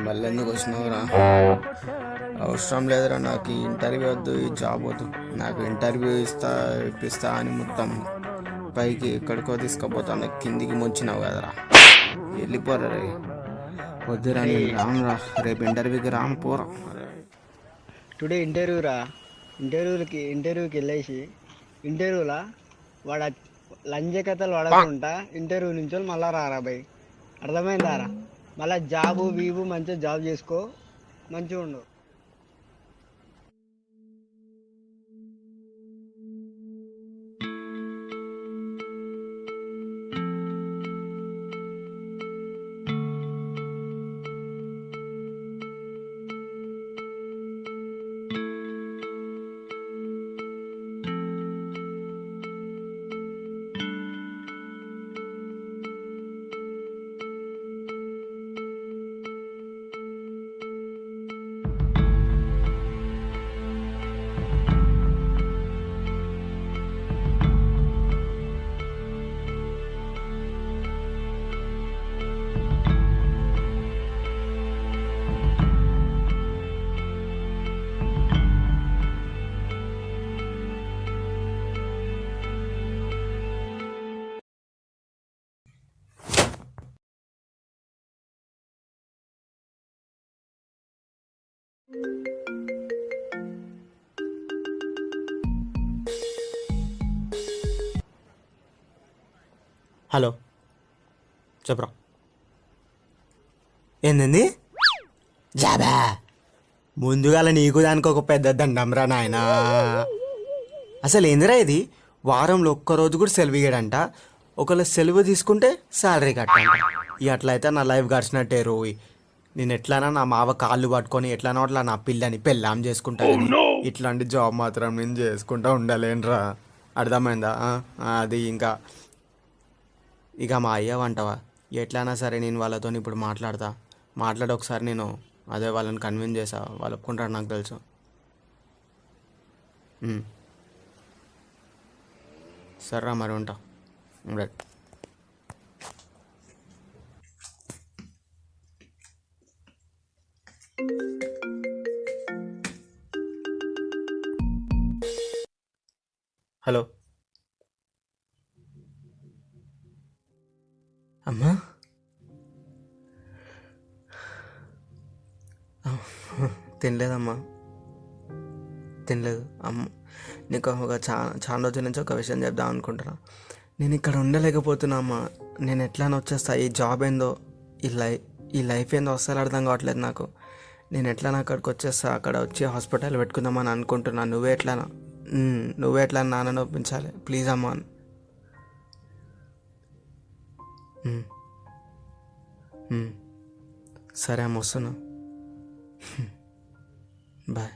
మళ్ళీ ఎందుకు వచ్చినావురా? అవసరం లేదురా, నాకు ఈ ఇంటర్వ్యూ వద్దు, ఈ జాబ్ వద్దు. నాకు ఇంటర్వ్యూ ఇప్పిస్తా అని మొత్తం పైకి ఎక్కడికో తీసుకుపోతాను, కిందికి ముంచినావు కదరా. వెళ్ళిపోరా రే. వద్దురా, నేను రానురా. రేపు ఇంటర్వ్యూకి రాను, పోరా. టుడే ఇంటర్వ్యూ రా. ఇంటర్వ్యూకి వెళ్ళేసి ఇంటర్వ్యూలా వాడు లంజ కథలు పడకుండా ఇంటర్వ్యూ నుంచి మళ్ళా రారా భయ్. అర్థమైందారా? మళ్ళీ జాబు వీబు మంచిగా జాబ్ చేసుకో, మంచిగా ఉండు. హలో, చెప్పరా. ఏంది జాబా? ముందుగాల నీకు దానికి ఒక పెద్ద దండంరా నాయనా. అసలు ఏందిరా ఇది? వారంలో ఒక్కరోజు కూడా సెలవు ఇయ్యడంట. ఒకవేళ సెలవు తీసుకుంటే శాలరీ కట్టంట. అట్లయితే నా లైఫ్ గడిచినట్టే రోయి. నేను ఎట్లానా నా మావ కాళ్ళు పట్టుకొని ఎట్లానో అట్లా నా పిల్లని పెళ్ళాం చేసుకుంటాను. ఇట్లాంటి జాబ్ మాత్రం నేను చేసుకుంటా ఉండలేనురా. అర్థమైందా? అది ఇక మా అయ్య వంటవా. ఎట్లయినా సరే నేను వాళ్ళతో ఇప్పుడు మాట్లాడి ఒకసారి నేను అదే వాళ్ళని కన్విన్స్ చేసా. వాళ్ళు ఒప్పుకుంటారు నాకు తెలుసు. సరేరా మరి, ఉంటా. రైట్. హలో అమ్మా. తినలేదమ్మా, తినలేదు అమ్మ. నీకు చాలా రోజుల నుంచి ఒక విషయం చెప్దాం అనుకుంటున్నా. నేను ఇక్కడ ఉండలేకపోతున్నా అమ్మా. నేను ఎట్లానో వచ్చేస్తా. ఈ జాబ్ ఏందో, ఈ లైఫ్ ఏందో అస్సలు అర్థం కావట్లేదు నాకు. నేను ఎట్లా అక్కడికి వచ్చేస్తా. అక్కడ వచ్చి హాస్పిటల్ పెట్టుకుందామని అనుకుంటున్నా. నువ్వే ఎట్లా నాన్నని ఒప్పించాలి ప్లీజ్ అమ్మా. సరే అమ్మ, వస్తున్నా. బాయ్.